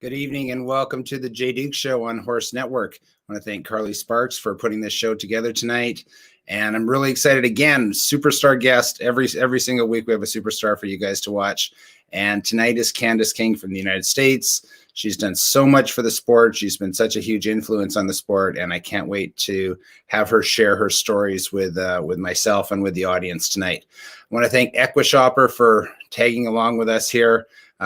Good evening and welcome to the Jay Duke Show on Horse Network. I want to thank Carly Sparks for putting this show together tonight. And I'm really excited again, superstar guest. Every single week we have a superstar for you guys to watch. And tonight is Candice King from the United States. She's done so much for the sport. She's been such a huge influence on the sport. And I can't wait to have her share her stories with myself and with the audience tonight. I want to thank Equishopper for tagging along with us here.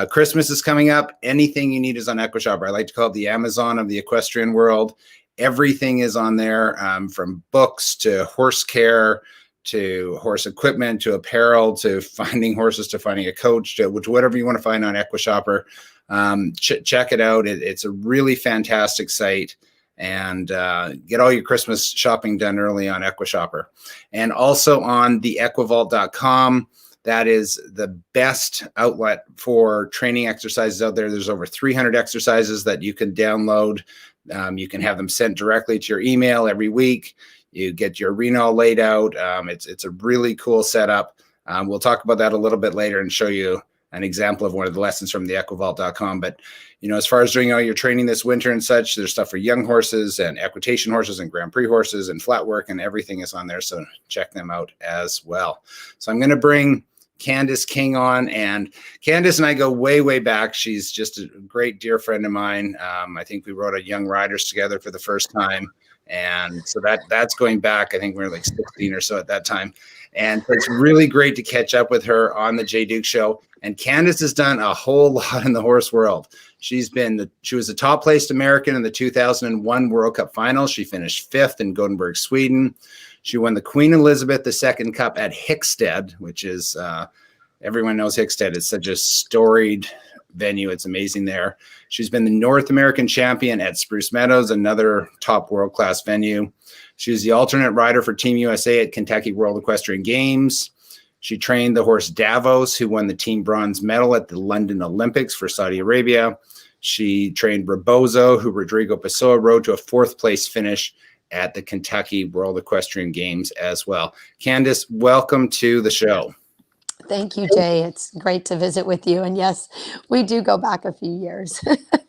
Christmas is coming up. Anything you need is on Equishopper. I like to call it the Amazon of the equestrian world. Everything is on there, from books to horse care, to horse equipment, to apparel, to finding horses, to finding a coach, to whatever you want to find on Equishopper. Check it out. It's a really fantastic site. And get all your Christmas shopping done early on Equishopper. And also on the equivault.com. That is the best outlet for training exercises out there. There's over 300 exercises that you can download. You can have them sent directly to your email every week. You get your arena all laid out. It's a really cool setup. We'll talk about that a little bit later and show you an example of one of the lessons from the equivault.com. But, you know, as far as doing all your training this winter and such, there's stuff for young horses and equitation horses and Grand Prix horses and flat work, and everything is on there. So check them out as well. So I'm going to bring Candice King on, and Candice and I go way back. She's just a great dear friend of mine. I think we rode a Young Riders together for the first time, and so that's going back. I think we were like 16 or so at that time, and so it's really great to catch up with her on the Jay Duke Show. And Candice has done a whole lot in the horse world. She was the top placed American in the 2001 World Cup final. She finished 5th in Gothenburg, Sweden. She won the Queen Elizabeth II Cup at Hickstead, which is, everyone knows Hickstead. It's such a storied venue. It's amazing there. She's been the North American champion at Spruce Meadows, another top world-class venue. She was the alternate rider for Team USA at Kentucky World Equestrian Games. She trained the horse Davos, who won the team bronze medal at the London Olympics for Saudi Arabia. She trained Rebozo, who Rodrigo Pessoa rode to a 4th place finish at the Kentucky World Equestrian Games as well. Candice, welcome to the show. Thank you, Jay. It's great to visit with you. And yes, we do go back a few years.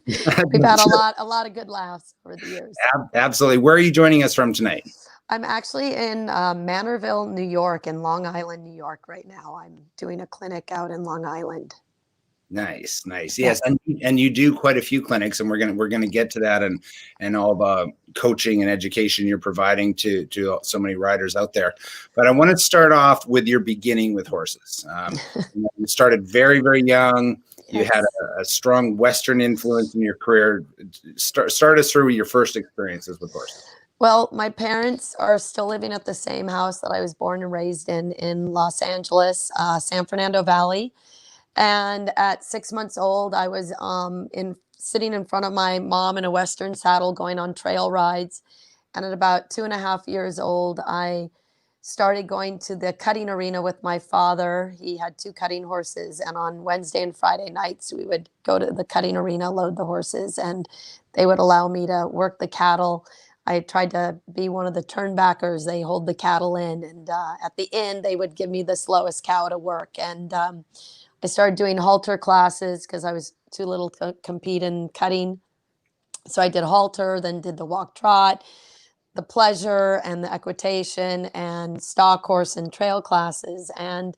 We've had a lot of good laughs over the years. Absolutely. Where are you joining us from tonight? I'm actually in Manorville, New York, in Long Island, New York right now. I'm doing a clinic out in Long Island. Nice. Yes, and you do quite a few clinics, and we're gonna get to that and all the coaching and education you're providing to so many riders out there. But I want to start off with your beginning with horses. You started very young. You had a strong Western influence in your career. Start us through your first experiences with horses. Well, my parents are still living at the same house that I was born and raised in Los Angeles, San Fernando Valley. And at 6 months old, I was sitting in front of my mom in a Western saddle going on trail rides. And at about 2.5 years old, I started going to the cutting arena with my father. He had 2 cutting horses. And on Wednesday and Friday nights, we would go to the cutting arena, load the horses, and they would allow me to work the cattle. I tried to be one of the turnbackers. They hold the cattle in. And at the end, they would give me the slowest cow to work. And I started doing halter classes because I was too little to compete in cutting. So I did halter, then did the walk trot, the pleasure and the equitation, and stock horse and trail classes. And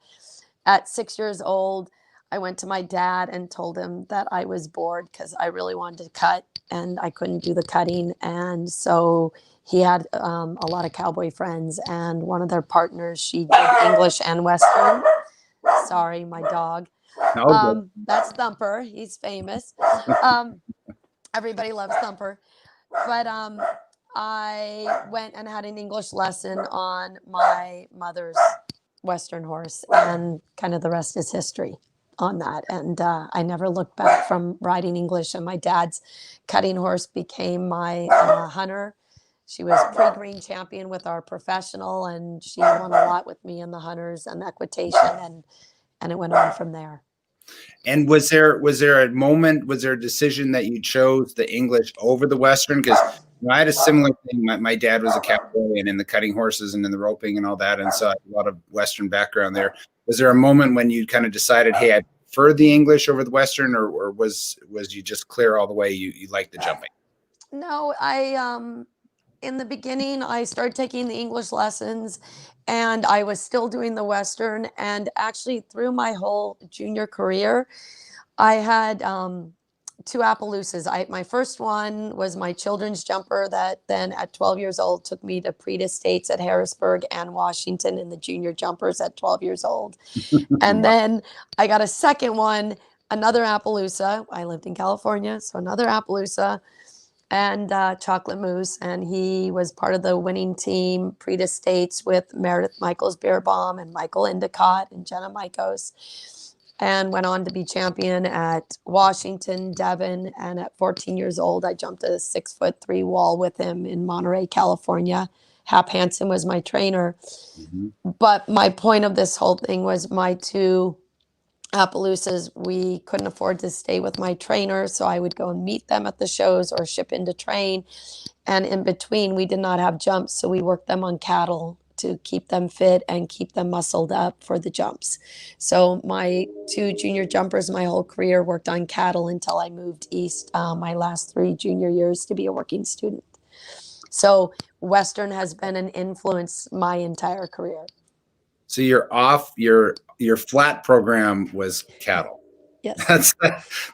at 6 years old, I went to my dad and told him that I was bored because I really wanted to cut and I couldn't do the cutting. And so he had a lot of cowboy friends, and one of their partners, she did English and Western. Sorry, my dog. That's Thumper. He's famous. Everybody loves Thumper. But I went and had an English lesson on my mother's Western horse, and kind of the rest is history on that. And I never looked back from riding English, and my dad's cutting horse became my hunter. She was pre-green champion with our professional, and she won a lot with me in the hunters and equitation, and it went on from there. And was there a moment, was there a decision that you chose the English over the Western? Because I had a similar thing. My dad was a cowboy and in the cutting horses and in the roping and all that, and so I had a lot of Western background there. Was there a moment when you kind of decided, hey, I prefer the English over the Western, or was you just clear all the way? You like the jumping? No, in the beginning, I started taking the English lessons and I was still doing the Western. And actually, through my whole junior career, I had two Appaloosas. My first one was my children's jumper that then at 12 years old took me to Prix States at Harrisburg and Washington in the junior jumpers at 12 years old. And then I got a second one, another Appaloosa. I lived in California, so another Appaloosa and Chocolate Mousse. And he was part of the winning team, Prix States, with Meredith Michaels Beerbaum and Michael Endicott and Jenna Mikos, and went on to be champion at Washington, Devon. And at 14 years old, I jumped a 6'3" wall with him in Monterey, California. Hap Hansen was my trainer. Mm-hmm. But my point of this whole thing was my two Appaloosas, we couldn't afford to stay with my trainer, so I would go and meet them at the shows or ship in to train. And in between, we did not have jumps, so we worked them on cattle to keep them fit and keep them muscled up for the jumps. So my two junior jumpers, my whole career, worked on cattle until I moved east my last 3 junior years to be a working student. So Western has been an influence my entire career. So your flat program was cattle. Yes.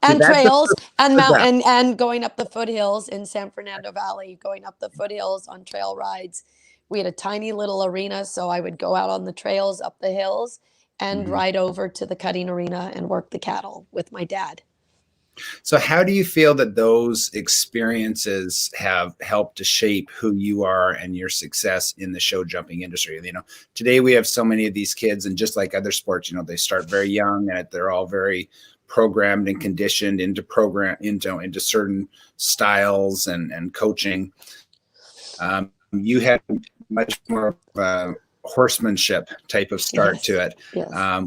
And trails and mountain and going up the foothills in San Fernando Valley, going up the foothills on trail rides. We had a tiny little arena, so I would go out on the trails up the hills and ride over to the cutting arena and work the cattle with my dad. So how do you feel that those experiences have helped to shape who you are and your success in the show jumping industry? You know, today we have so many of these kids, and just like other sports, you know, they start very young and they're all very programmed and conditioned into certain styles and coaching. You had much more of a horsemanship type of start to it,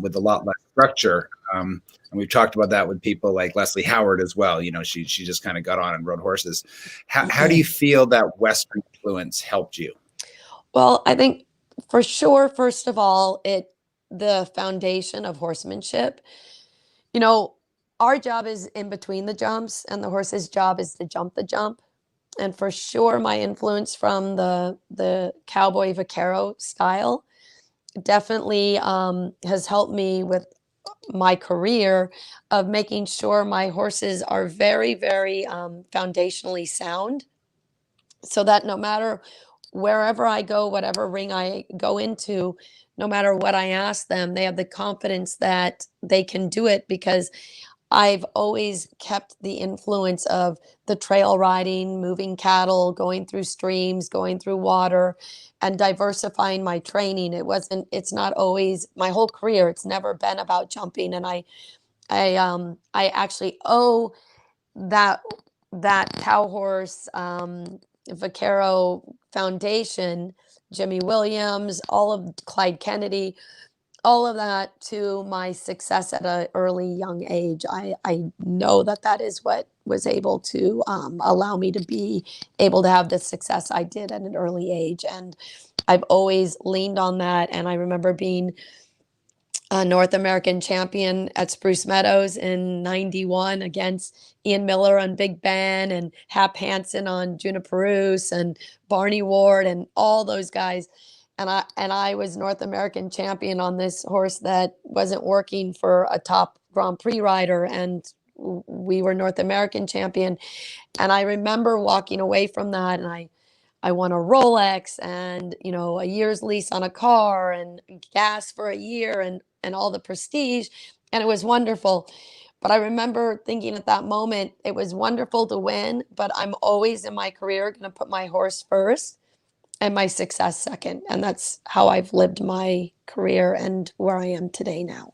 with a lot less structure. And we've talked about that with people like Leslie Howard as well. You know, she just kind of got on and rode horses. How do you feel that Western influence helped you? Well, I think for sure, first of all, the foundation of horsemanship. You know, our job is in between the jumps, and the horse's job is to jump the jump. And for sure, my influence from the cowboy vaquero style definitely has helped me with my career of making sure my horses are very, very foundationally sound, so that no matter wherever I go, whatever ring I go into, no matter what I ask them, they have the confidence that they can do it, because I've always kept the influence of the trail riding, moving cattle, going through streams, going through water, and diversifying my training. It's not always my whole career. It's never been about jumping. And I actually owe that cow horse vaquero foundation, Jimmy Williams, all of Clyde Kennedy, all of that to my success at an early young age. I know that is what was able to allow me to be able to have the success I did at an early age. And I've always leaned on that. And I remember being a North American champion at Spruce Meadows in '91 against Ian Miller on Big Ben and Hap Hansen on Juniperus and Barney Ward and all those guys. And I was North American champion on this horse that wasn't working for a top Grand Prix rider, and we were North American champion. And I remember walking away from that, and I won a Rolex and, you know, a year's lease on a car and gas for a year and all the prestige, and it was wonderful. But I remember thinking at that moment, it was wonderful to win, but I'm always in my career going to put my horse first and my success second. And that's how I've lived my career and where I am today now.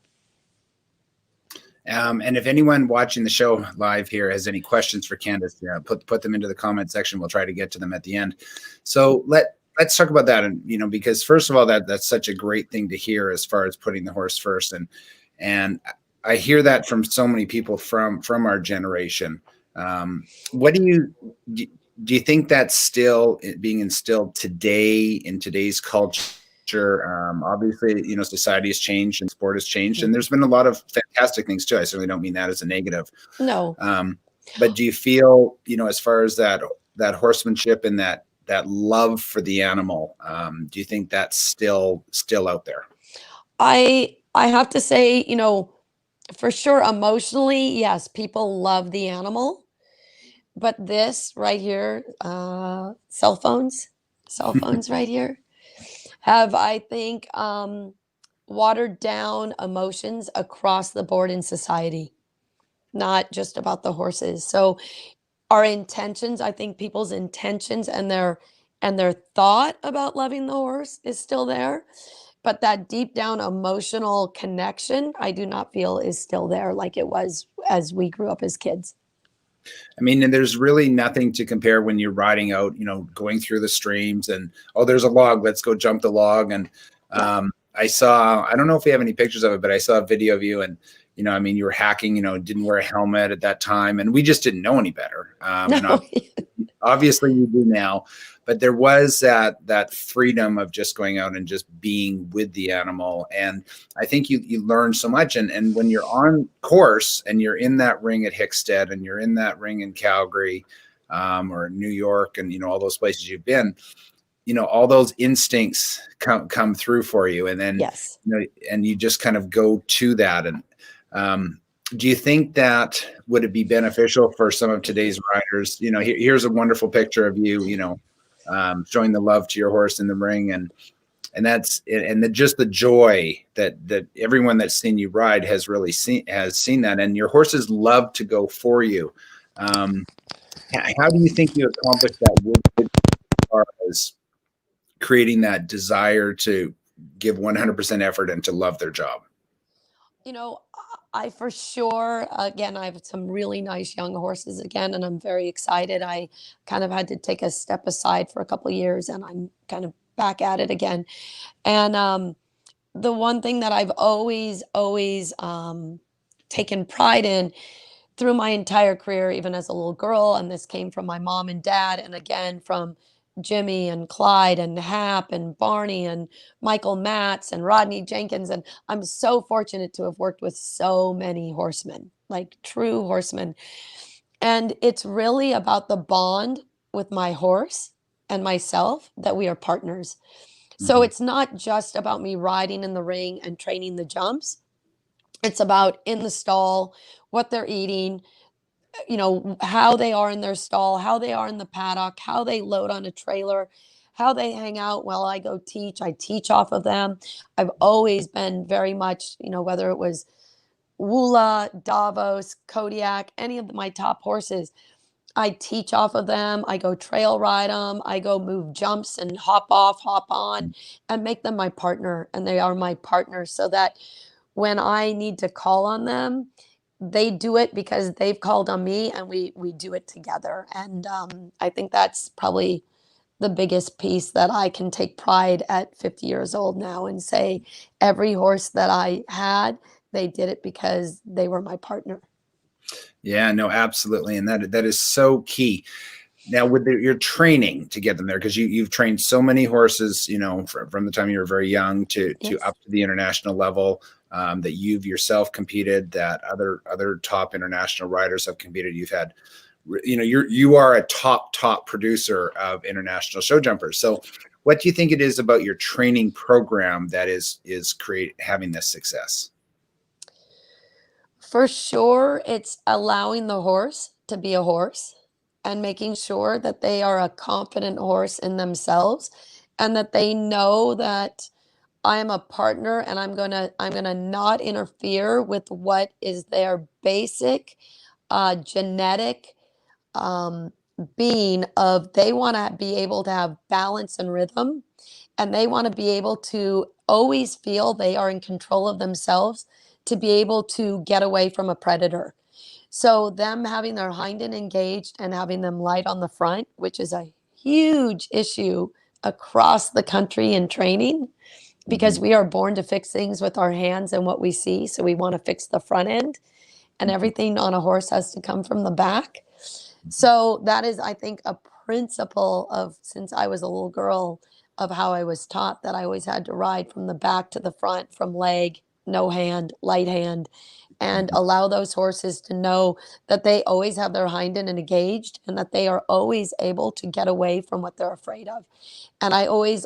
And if anyone watching the show live here has any questions for Candace, put them into the comment section. We'll try to get to them at the end. So let's talk about that. And, you know, because first of all, that's such a great thing to hear as far as putting the horse first. And I hear that from so many people from our generation. What do you think that's still being instilled today in today's culture Obviously, society has changed and sport has changed, and there's been a lot of fantastic things too. I certainly don't mean that as a negative. No. But do you feel, as far as that horsemanship and that love for the animal, do you think that's still out there? I have to say, for sure, emotionally, yes, people love the animal. But this right here, cell phones right here, have, I think, watered down emotions across the board in society, not just about the horses. So our intentions, I think people's intentions and their thought about loving the horse is still there, but that deep down emotional connection, I do not feel is still there like it was as we grew up as kids. I mean, and there's really nothing to compare when you're riding out, going through the streams and, oh, there's a log, let's go jump the log. And I don't know if we have any pictures of it, but I saw a video of you and, you were hacking, didn't wear a helmet at that time. And we just didn't know any better. No. Obviously you do now, but there was that freedom of just going out and just being with the animal. And I think you learn so much. And when you're on course and you're in that ring at Hickstead and you're in that ring in Calgary, or New York and, all those places you've been, all those instincts come through for you. And then, yes, and you just kind of go to that. And, do you think that would it be beneficial for some of today's riders? Here's a wonderful picture of you, showing the love to your horse in the ring, and that's just the joy that everyone that's seen you ride has seen that, and your horses love to go for you. How do you think you accomplish that as far as creating that desire to give 100% effort and to love their job? I for sure, again, I have some really nice young horses again, and I'm very excited. I kind of had to take a step aside for a couple of years, and I'm kind of back at it again. And the one thing that I've always taken pride in through my entire career, even as a little girl, and this came from my mom and dad, and again from Jimmy and Clyde and Hap and Barney and Michael Matz and Rodney Jenkins. And I'm so fortunate to have worked with so many horsemen, like true horsemen. And it's really about the bond with my horse and myself that we are partners. So it's not just about me riding in the ring and training the jumps. It's about in the stall, what they're eating, how they are in their stall, how they are in the paddock, how they load on a trailer, how they hang out while I go teach. I teach off of them. I've always been very much, whether it was Woola, Davos, Kodiak, any of my top horses, I teach off of them. I go trail ride them. I go move jumps and hop off, hop on, and make them my partner. And they are my partner so that when I need to call on them, they do it because they've called on me, and we do it together. And I think that's probably the biggest piece that I can take pride at 50 years old now and say every horse that I had, they did it because they were my partner. Yeah, no, absolutely. And that is so key. Now, with your training to get them there, because you've trained so many horses, from the time you were very young to up to the international level, that you've yourself competed, that other top international riders have competed. You've had, you are a top producer of international show jumpers. So what do you think it is about your training program that is having this success? For sure, it's allowing the horse to be a horse and making sure that they are a confident horse in themselves and that they know that I am a partner and I'm gonna not interfere with what is their basic genetic being of they want to be able to have balance and rhythm, and they want to be able to always feel they are in control of themselves to be able to get away from a predator. So them having their hind end engaged and having them light on the front, which is a huge issue across the country in training, because we are born to fix things with our hands and what we see. So we want to fix the front end, and everything on a horse has to come from the back. So that is, I think, a principle of since I was a little girl of how I was taught, that I always had to ride from the back to the front, from leg, no hand, light hand, and allow those horses to know that they always have their hind end engaged and that they are always able to get away from what they're afraid of. And I always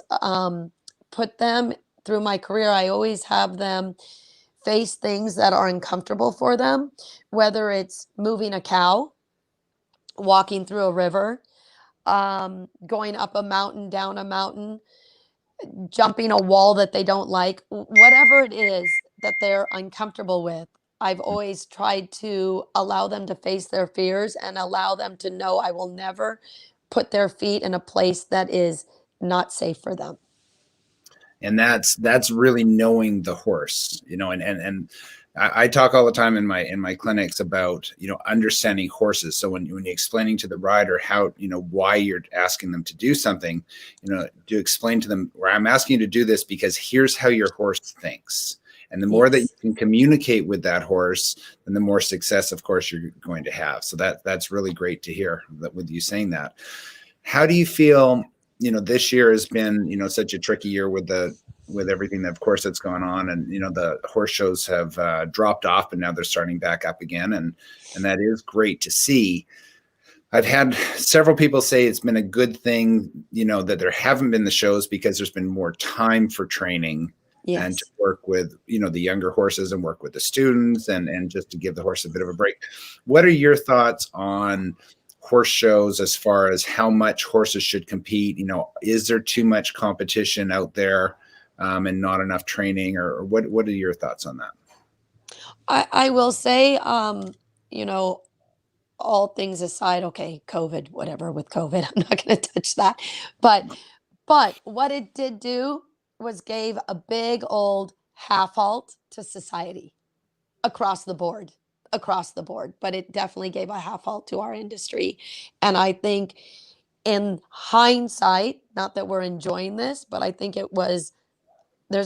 put them through my career, I always have them face things that are uncomfortable for them, whether it's moving a cow, walking through a river, going up a mountain, down a mountain, jumping a wall that they don't like, whatever it is that they're uncomfortable with. I've always tried to allow them to face their fears and allow them to know I will never put their feet in a place that is not safe for them. And that's really knowing the horse, and I talk all the time in my clinics about, understanding horses. So when you're explaining to the rider how, why you're asking them to do something, to explain to them, where I'm asking you to do this because here's how your horse thinks. And the more that you can communicate with that horse, then the more success, of course, you're going to have. So that's really great to hear that with you saying that. How do you feel, this year has been, such a tricky year with everything that, of course, that's gone on, and the horse shows have dropped off, and now they're starting back up again, and that is great to see. I've had several people say it's been a good thing, that there haven't been the shows because there's been more time for training. Yes. And to work with, the younger horses and work with the students and just to give the horse a bit of a break. What are your thoughts on horse shows as far as how much horses should compete? Is there too much competition out there and not enough training, or what are your thoughts on that? I will say, all things aside, okay, COVID, whatever with COVID, I'm not going to touch that. But what it did do was gave a big old half halt to society across the board, but it definitely gave a half halt to our industry. And I think in hindsight, not that we're enjoying this, but I think there's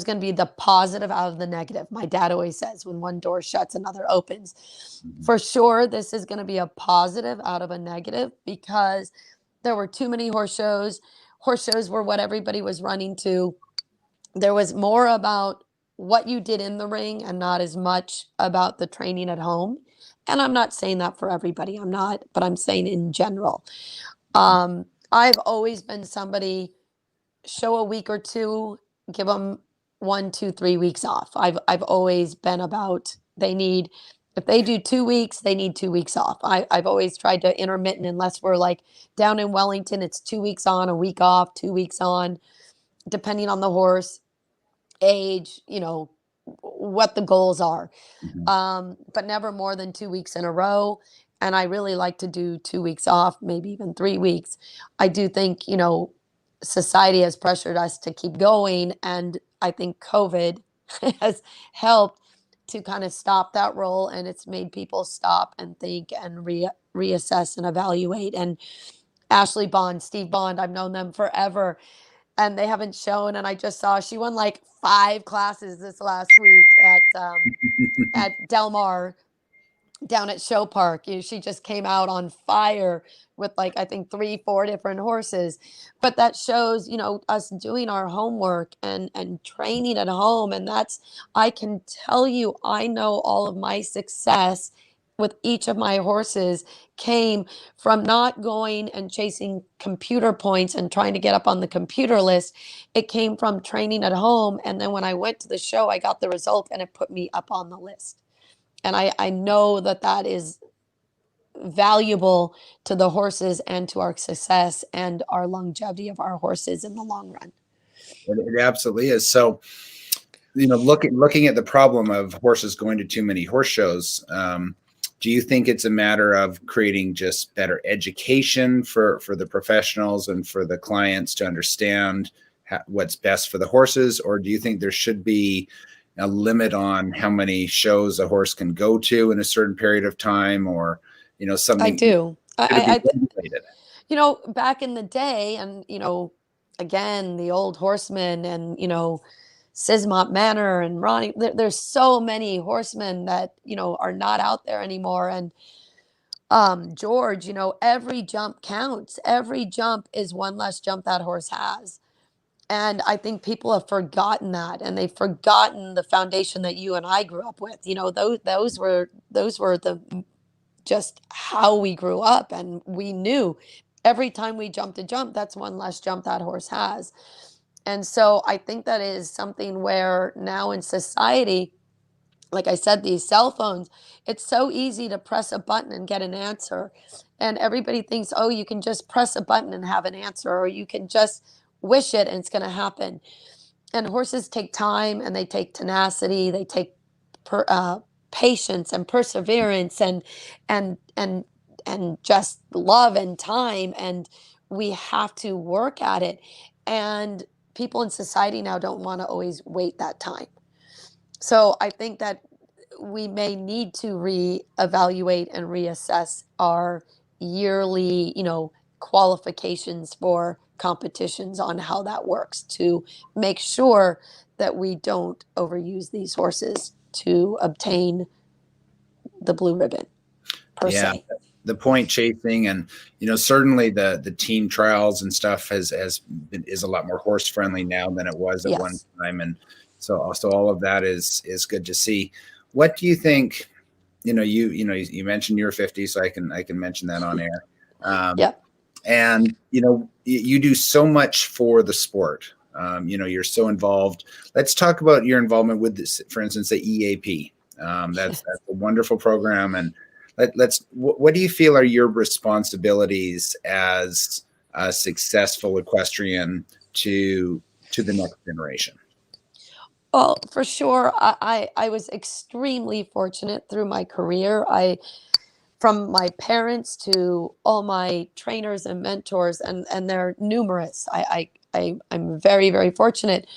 going to be the positive out of the negative. My dad always says, when one door shuts, another opens. For sure, this is going to be a positive out of a negative, because there were too many horse shows. Horse shows were what everybody was running to. There was more about what you did in the ring and not as much about the training at home. And I'm not saying that for everybody. I'm not, but I'm saying in general. I've always been somebody, show a week or two, give them 1, 2, 3 weeks off. I've always been about, if they do 2 weeks, they need 2 weeks off. I've always tried to intermittent, unless we're like down in Wellington, it's 2 weeks on, a week off, 2 weeks on, depending on the horse, age, what the goals are. But never more than 2 weeks in a row. And I really like to do 2 weeks off, maybe even 3 weeks. I do think, society has pressured us to keep going. And I think COVID has helped to kind of stop that role. And it's made people stop and think and reassess and evaluate. And Ashley Bond, Steve Bond, I've known them forever, and they haven't shown. And I just saw she won like 5 classes this last week at Del Mar down at Show Park. She just came out on fire with, like, I think 3, 4 different horses. But that shows, us doing our homework and training at home. And I can tell you, I know all of my success with each of my horses came from not going and chasing computer points and trying to get up on the computer list. It came from training at home. And then when I went to the show, I got the result and it put me up on the list. And I know that is valuable to the horses and to our success and our longevity of our horses in the long run. It absolutely is. So, looking at the problem of horses going to too many horse shows, do you think it's a matter of creating just better education for the professionals and for the clients to understand what's best for the horses? Or do you think there should be a limit on how many shows a horse can go to in a certain period of time, or, something? I do. Back in the day, and, again, the old horsemen and, Sismont Manor and Ronnie, there's so many horsemen that, are not out there anymore. And George, every jump counts. Every jump is one less jump that horse has. And I think people have forgotten that, and they've forgotten the foundation that you and I grew up with. You know, those were the just how we grew up, and we knew every time we jumped a jump, that's one less jump that horse has. And so I think that is something where now in society, like I said, these cell phones, it's so easy to press a button and get an answer. And everybody thinks, oh, you can just press a button and have an answer, or you can just wish it and it's going to happen. And horses take time, and they take tenacity, they take per, patience and perseverance, and and just love and time, and we have to work at it. And people in society now don't want to always wait that time. So I think that we may need to reevaluate and reassess our yearly, qualifications for competitions on how that works to make sure that we don't overuse these horses to obtain the blue ribbon per Yeah, se. the point chasing, and certainly the team trials and stuff is a lot more horse friendly now than it was at one Yes. time, and so also all of that is good to see. What do you think? You mentioned you're 50, so I can mention that on air. Yep. And you do so much for the sport. You're so involved. Let's talk about your involvement with this, for instance, the EAP. That's a wonderful program. And what do you feel are your responsibilities as a successful equestrian to the next generation? Well, for sure, I was extremely fortunate through my career. From my parents to all my trainers and mentors, and they're numerous. I'm very, very fortunate.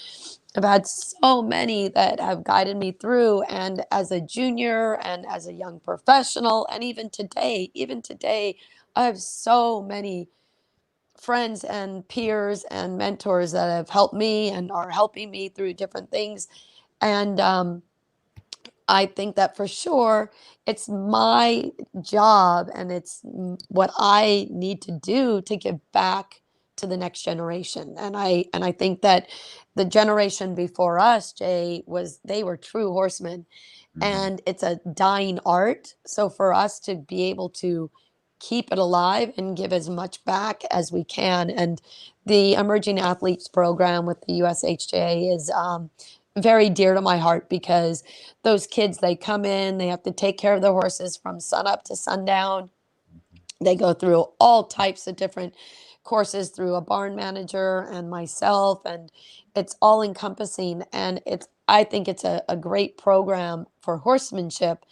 I've had so many that have guided me through, and as a junior and as a young professional, and even today, I have so many friends and peers and mentors that have helped me and are helping me through different things. And I think that for sure it's my job, and it's what I need to do to give back to the next generation. And I think that the generation before us, Jay, they were true horsemen, Mhm. and it's a dying art. So for us to be able to keep it alive and give as much back as we can, and the emerging athletes program with the USHJ is very dear to my heart, because those kids, they come in, they have to take care of the horses from sun up to sundown. They go through all types of different courses through a barn manager and myself, and it's all encompassing. And I think it's a great program for horsemanship.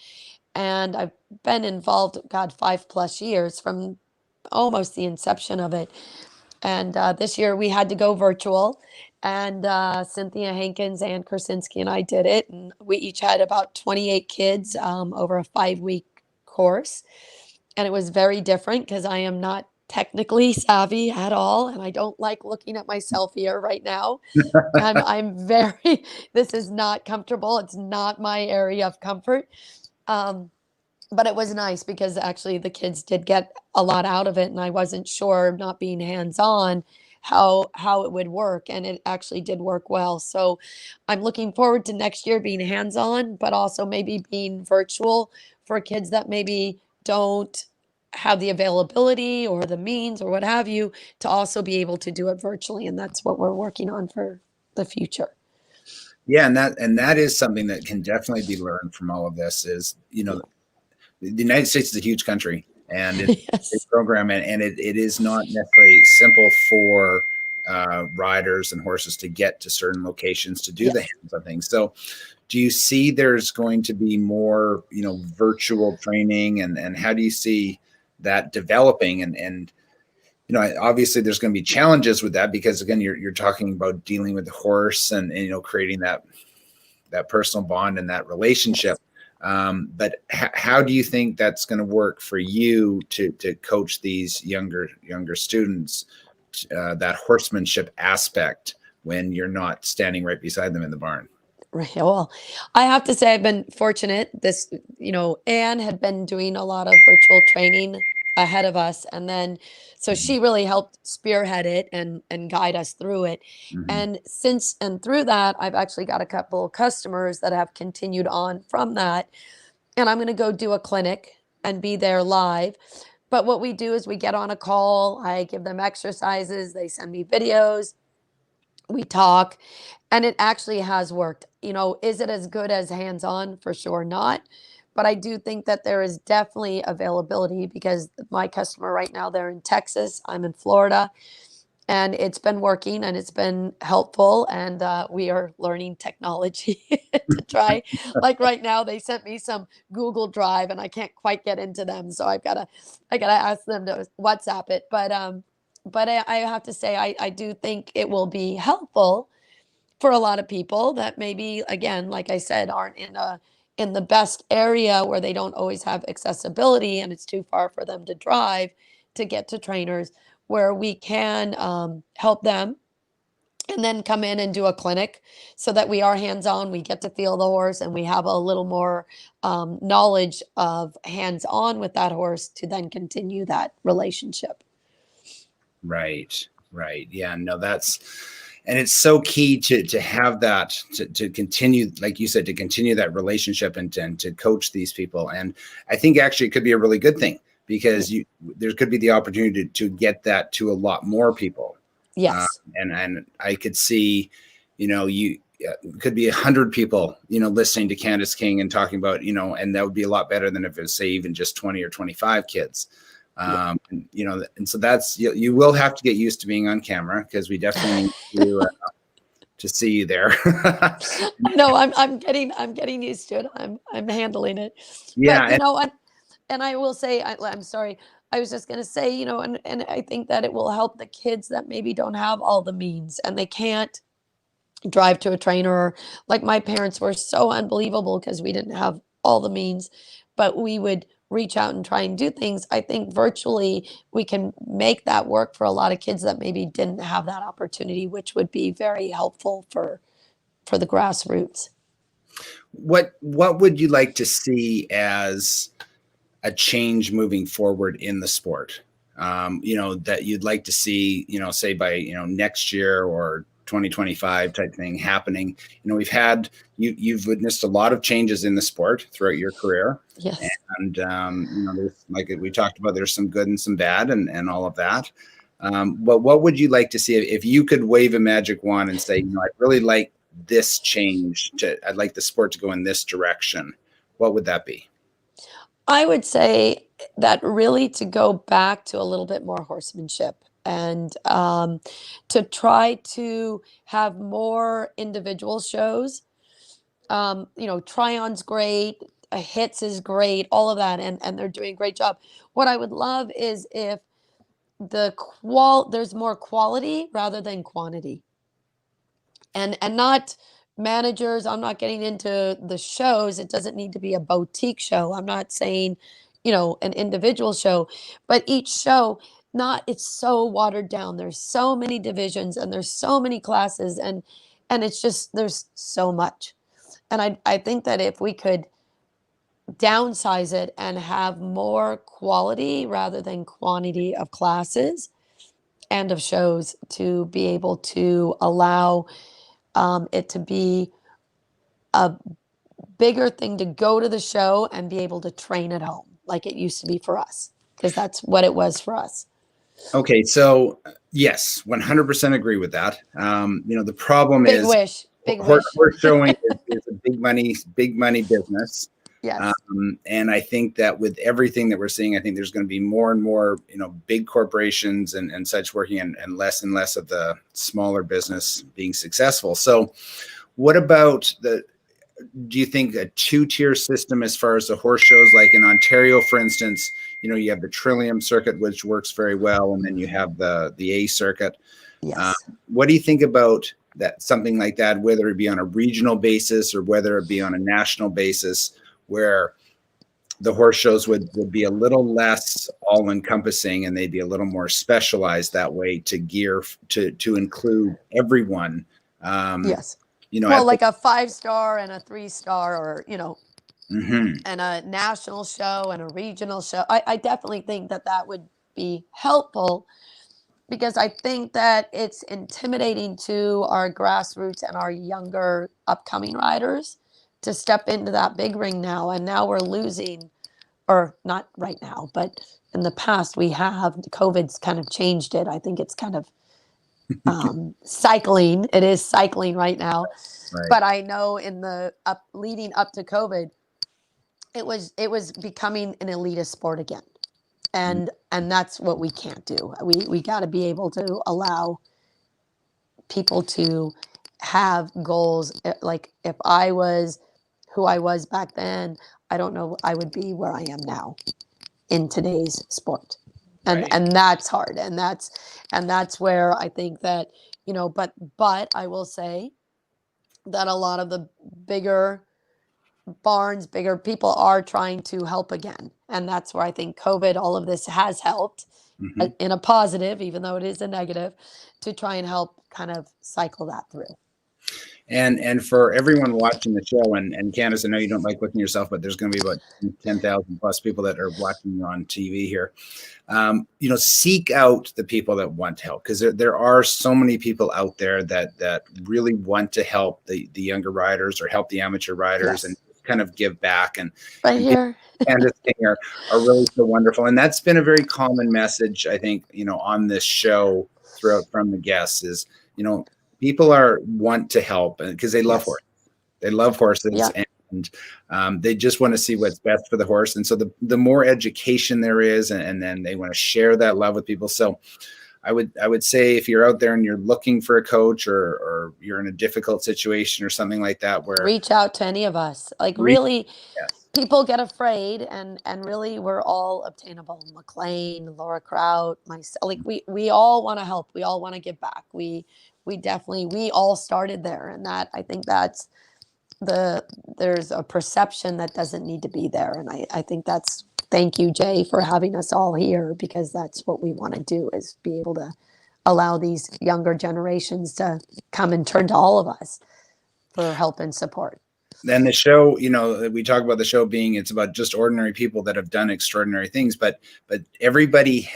And I've been involved, God, 5+ years from almost the inception of it. And this year we had to go virtual. And Cynthia Hankins, Ann Krasinski, and I did it. And we each had about 28 kids over a 5-week course. And it was very different because I am not technically savvy at all. And I don't like looking at myself here right now. I'm very, this is not comfortable. It's not my area of comfort. Um, but it was nice because actually the kids did get a lot out of it, and I wasn't sure, not being hands-on, how it would work, and it actually did work well. So I'm looking forward to next year being hands-on, but also maybe being virtual for kids that maybe don't have the availability or the means or what have you, to also be able to do it virtually, and that's what we're working on for the future. Yeah, and that is something that can definitely be learned from all of this. Is the United States is a huge country, and it's a big Yes. program, and it is not necessarily simple for riders and horses to get to certain locations to do the Yes. hands-on things. So, do you see there's going to be more, virtual training, and how do you see that developing? And obviously there's going to be challenges with that because again, you're talking about dealing with the horse and creating that personal bond and that relationship. Yes. But how do you think that's going to work for you to coach these younger students, that horsemanship aspect when you're not standing right beside them in the barn? Right. Well, I have to say I've been fortunate. Anne had been doing a lot of virtual training ahead of us. And then, so she really helped spearhead it and guide us through it. Mhm. And through that, I've actually got a couple of customers that have continued on from that. And I'm going to go do a clinic and be there live. But what we do is we get on a call, I give them exercises, they send me videos, we talk, and it actually has worked. You know, is it as good as hands-on? For sure not. But I do think that there is definitely availability because my customer right now, they're in Texas, I'm in Florida, and it's been working and it's been helpful. And we are learning technology to try. Like right now, they sent me some Google Drive, and I can't quite get into them, so I gotta ask them to WhatsApp it. But I have to say, I do think it will be helpful for a lot of people that maybe, again, like I said, aren't in the best area where they don't always have accessibility and it's too far for them to drive to get to trainers, where we can help them and then come in and do a clinic so that we are hands-on, we get to feel the horse, and we have a little more knowledge of hands-on with that horse to then continue that relationship. Right. Right. Yeah. No, and it's so key to have that, to continue, like you said, to continue that relationship and to coach these people. And I think actually it could be a really good thing because there could be the opportunity to get that to a lot more people. Yes. And I could see, you could be 100 people, listening to Candice King and talking about, and that would be a lot better than if it was, say, even just 20 or 25 kids. And so that's, you will have to get used to being on camera because we definitely need to see you there. No, I'm getting used to it. I'm handling it. Yeah. But and I will say, I'm sorry. I was just going to say, and I think that it will help the kids that maybe don't have all the means and they can't drive to a trainer. Like my parents were so unbelievable because we didn't have all the means, but we would reach out and try and do things. I think virtually we can make that work for a lot of kids that maybe didn't have that opportunity, which would be very helpful for the grassroots. What would you like to see as a change moving forward in the sport? That you'd like to see, say by, next year or 2025 type thing happening. We've had, you've witnessed a lot of changes in the sport throughout your career. Yes. And, there's, like we talked about, there's some good and some bad and all of that. But what would you like to see if you could wave a magic wand and say, I'd really like this change I'd like the sport to go in this direction? What would that be? I would say that really to go back to a little bit more horsemanship and to try to have more individual shows. Try-on's great, hits is great, all of that, and they're doing a great job. What I would love is if there's more quality rather than quantity. And not managers, I'm not getting into the shows. It doesn't need to be a boutique show. I'm not saying, an individual show, but each show, it's so watered down. There's so many divisions and there's so many classes and it's just there's so much. And I think that if we could downsize it and have more quality rather than quantity of classes and of shows to be able to allow it to be a bigger thing to go to the show and be able to train at home like it used to be for us, because that's what it was for us. Okay, so yes, 100% agree with that. The problem Big is wish. Big wish. horse showing is a big money business. Yes. And I think that with everything that we're seeing, I think there's going to be more and more, big corporations and such working and less of the smaller business being successful. So what about do you think a two-tier system as far as the horse shows, like in Ontario, for instance, you have the Trillium circuit, which works very well. And then you have the A circuit. Yes. What do you think about that? Something like that, whether it be on a regional basis or whether it be on a national basis, where the horse shows would be a little less all-encompassing and they'd be a little more specialized that way to gear to include everyone. Yes. Like a 5-star and a 3-star, or and a national show and a regional show. I definitely think that that would be helpful, because I think that it's intimidating to our grassroots and our younger upcoming riders to step into that big ring now. And now we're losing, or not right now, but in the past we have. COVID's kind of changed it. I think it's kind of cycling. It is cycling right now. Right. But I know in the leading up to COVID, it was becoming an elitist sport again. And that's what we can't do. We got to be able to allow people to have goals. Like, if I was who I was back then, I don't know I would be where I am now in today's sport. And Right. and that's hard. And that's where I think that, but I will say that a lot of the bigger barns, bigger people are trying to help again. And that's where I think COVID, all of this has helped in a positive, even though it is a negative, to try and help kind of cycle that through. And for everyone watching the show, and Candace, I know you don't like looking yourself, but there's going to be about 10,000 plus people that are watching you on TV here. Seek out the people that want to help, because there are so many people out there that really want to help the younger riders or help the amateur riders, and kind of give back. And Here. Candice King are really so wonderful. And that's been a very common message, I think, on this show throughout from the guests is, people want to help because they love horses. They love horses, and they just want to see what's best for the horse. And so the more education there is, and then they want to share that love with people. So I would say, if you're out there and you're looking for a coach, or you're in a difficult situation or something like that, where reach out to any of us. Really, people get afraid, and really we're all obtainable. McLean, Laura Kraut, myself, we all want to help. We all want to give back. We all started there. And that, I think that's there's a perception that doesn't need to be there. And I think thank you, Jay, for having us all here, because that's what we want to do, is be able to allow these younger generations to come and turn to all of us for help and support. And the show, we talk about the show it's about just ordinary people that have done extraordinary things, but everybody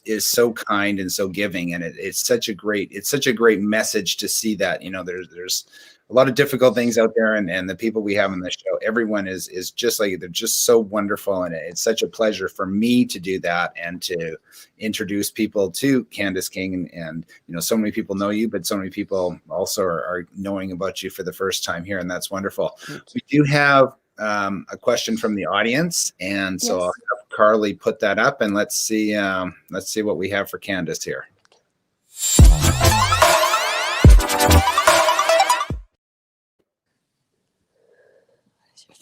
is so kind and so giving. And it's such a great message to see that, there's a lot of difficult things out there, and the people we have on the show, everyone is just like, they're just so wonderful. And it's such a pleasure for me to do that and to introduce people to Candice King. And so many people know you, but so many people also are knowing about you for the first time here. And that's wonderful. We do have a question from the audience. And so I'll have Carly put that up, and let's see what we have for Candice here.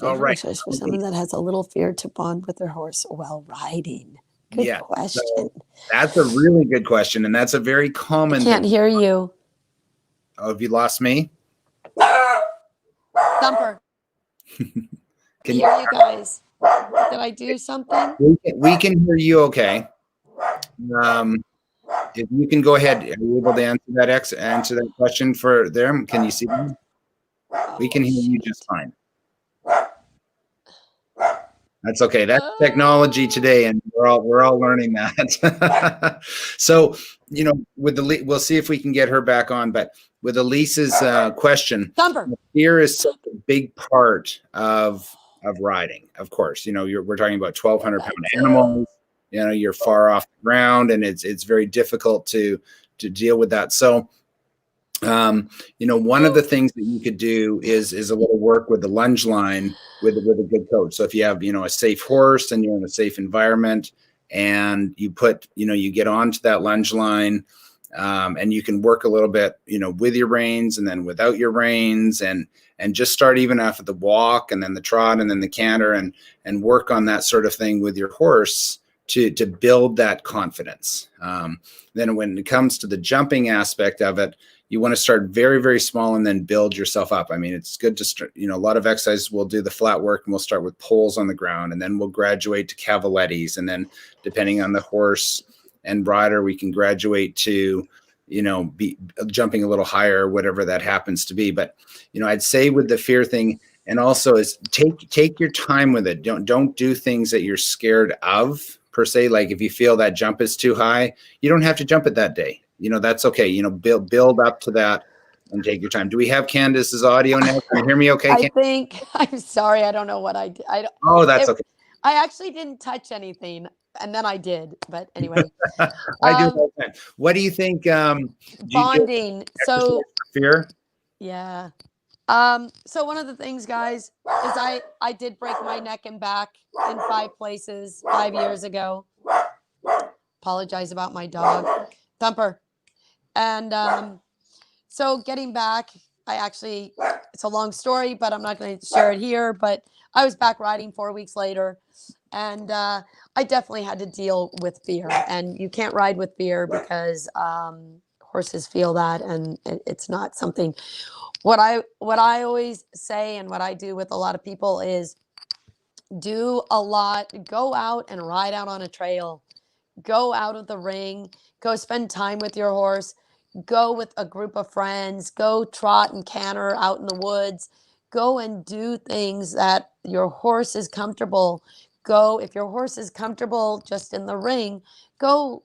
All right. For someone that has a little fear to bond with their horse while riding. Good question. So that's a really good question, and that's a very common. I can't hear you. Oh, have you lost me? Thumper. Can you hear you guys? Did I do something? We can hear you okay. If you can go ahead, are you able to answer that question for them? Can you see them? We can hear you just fine. That's okay. That's technology today, and we're all learning that. So, we'll see if we can get her back on. But with Elise's question, fear is such a big part of riding. Of course, we're talking about 1,200-pound animals. You're far off the ground, and it's very difficult to deal with that. So, one of the things that you could do is a little work with the lunge line with a good coach. So if you have, a safe horse and you're in a safe environment, and you get onto that lunge line, and you can work a little bit, with your reins and then without your reins, and just start even after the walk and then the trot and then the canter, and work on that sort of thing with your horse to build that confidence. Then when it comes to the jumping aspect of it, you want to start very, very small and then build yourself up. I mean, it's good to start, a lot of exercises we'll do the flat work, and we'll start with poles on the ground, and then we'll graduate to cavalettis. And then depending on the horse and rider, we can graduate to, be jumping a little higher, whatever that happens to be. But, I'd say with the fear thing, And also is take your time with it. Don't do things that you're scared of per se. Like if you feel that jump is too high, you don't have to jump it that day. That's okay. Build up to that and take your time. Do we have Candace's audio now? Can you hear me okay, Candace? I'm sorry. I don't know what I did. Oh, that's okay. I actually didn't touch anything, and then I did. But anyway. I do all the time. What do you think? Bonding. So fear? Yeah. So one of the things, guys, is I did break my neck and back in 5 places 5 years ago. Apologize about my dog, Thumper. And so getting back, it's a long story, but I'm not going to share it here. But I was back riding 4 weeks later, and I definitely had to deal with fear. And you can't ride with fear because horses feel that, and it's not something. What I always say, and what I do with a lot of people, is go out and ride out on a trail, go out of the ring, go spend time with your horse, go with a group of friends, go trot and canter out in the woods, go and do things that your horse is comfortable. If your horse is comfortable just in the ring, go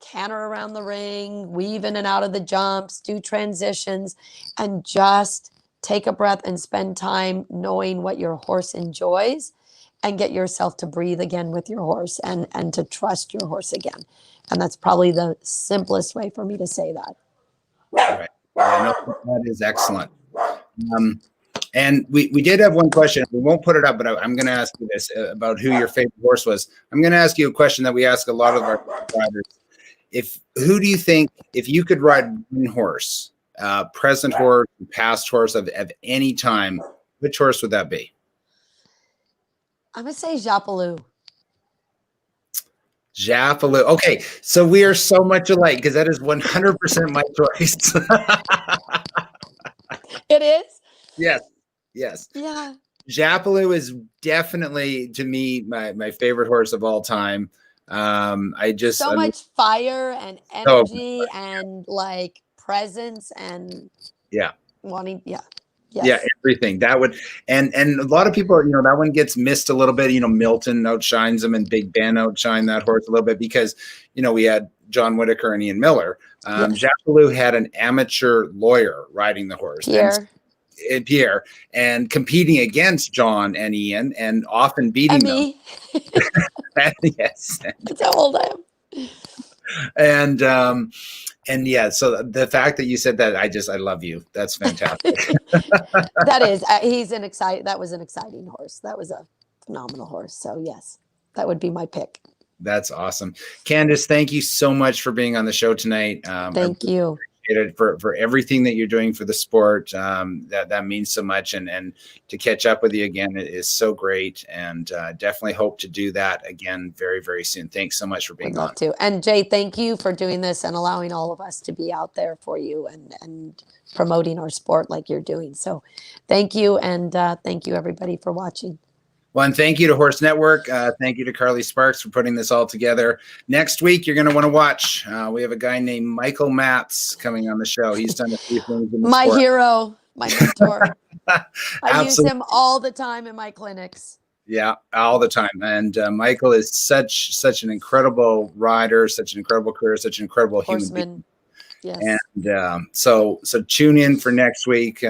canter around the ring, weave in and out of the jumps, do transitions, and just take a breath and spend time knowing what your horse enjoys, and get yourself to breathe again with your horse, and to trust your horse again. And that's probably the simplest way for me to say that. Right. Yeah, no, that is excellent. And we did have one question. We won't put it up, but I'm going to ask you this about who your favorite horse was. I'm going to ask you a question that we ask a lot of our riders. Who do you think, if you could ride one horse, present horse, past horse of any time, which horse would that be? I'm going to say Japalou. Japalou. Okay, so we are so much alike because that is 100% my choice. It is? Yes. Yeah. Japalou is definitely, to me, my favorite horse of all time. Much fire and energy and like presence and wanting. Yes. Yeah, everything that would, and a lot of people, that one gets missed a little bit. Milton outshines him, and Big Ben outshine that horse a little bit because, we had John Whitaker and Ian Miller. Japalou had an amateur lawyer riding the horse, Pierre, and competing against John and Ian, and often beating them. Yes, that's how old I am. And yeah, so the fact that you said that, I love you. That's fantastic. That is, that was an exciting horse. That was a phenomenal horse. So yes, that would be my pick. That's awesome. Candace, thank you so much for being on the show tonight. Thank you. For everything that you're doing for the sport. That means so much, and to catch up with you again is so great, and definitely hope to do that again very, very soon. Thanks so much for being on. Love to. And Jay, thank you for doing this and allowing all of us to be out there for you and promoting our sport like you're doing. So thank you, and thank you everybody for watching. Well, and thank you to Horse Network. Thank you to Carly Sparks for putting this all together. Next week, you're going to want to watch. We have a guy named Michael Matz coming on the show. He's done a few things in the sport. Hero, my mentor. I use him all the time in my clinics. Yeah, all the time. And Michael is such an incredible rider, such an incredible career, such an incredible horseman. Human being. Yes. And so tune in for next week.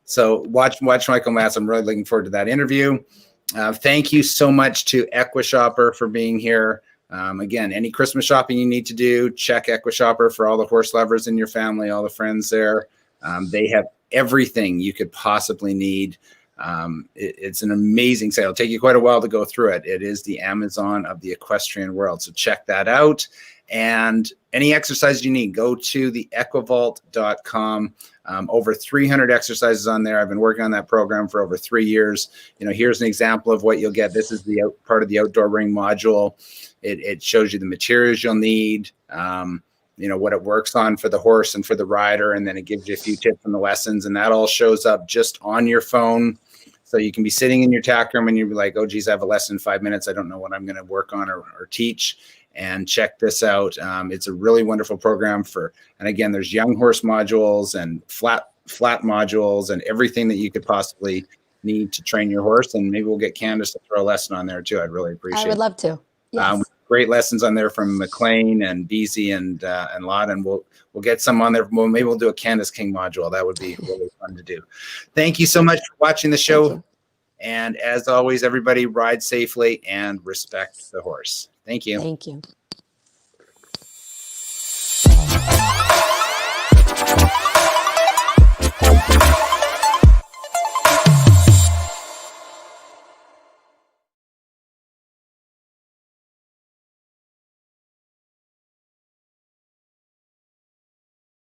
So watch Michael Matz. I'm really looking forward to that interview. Thank you so much to Equishopper for being here. Again, any Christmas shopping you need to do, check Equishopper for all the horse lovers in your family, all the friends there. They have everything you could possibly need. It's an amazing site. It'll take you quite a while to go through it. It is the Amazon of the equestrian world. So check that out. And any exercise you need, go to the equivault.com. Over 300 exercises on there. I've been working on that program for over 3 years. Here's an example of what you'll get. This is the part of the outdoor ring module. It shows you the materials you'll need, what it works on for the horse and for the rider. And then it gives you a few tips on the lessons, and that all shows up just on your phone. So you can be sitting in your tack room and you'll be like, oh, geez, I have a lesson in 5 minutes. I don't know what I'm going to work on or teach. And check this out. It's a really wonderful program and again, there's young horse modules and flat modules and everything that you could possibly need to train your horse, and maybe we'll get Candace to throw a lesson on there too. I'd really appreciate it. I would love to. Yes. Great lessons on there from McLean and Beasy and Lott, and we'll get some on there. Well, maybe we'll do a Candace King module. That would be really fun to do. Thank you so much for watching the show. And as always, everybody ride safely and respect the horse. Thank you. Thank you.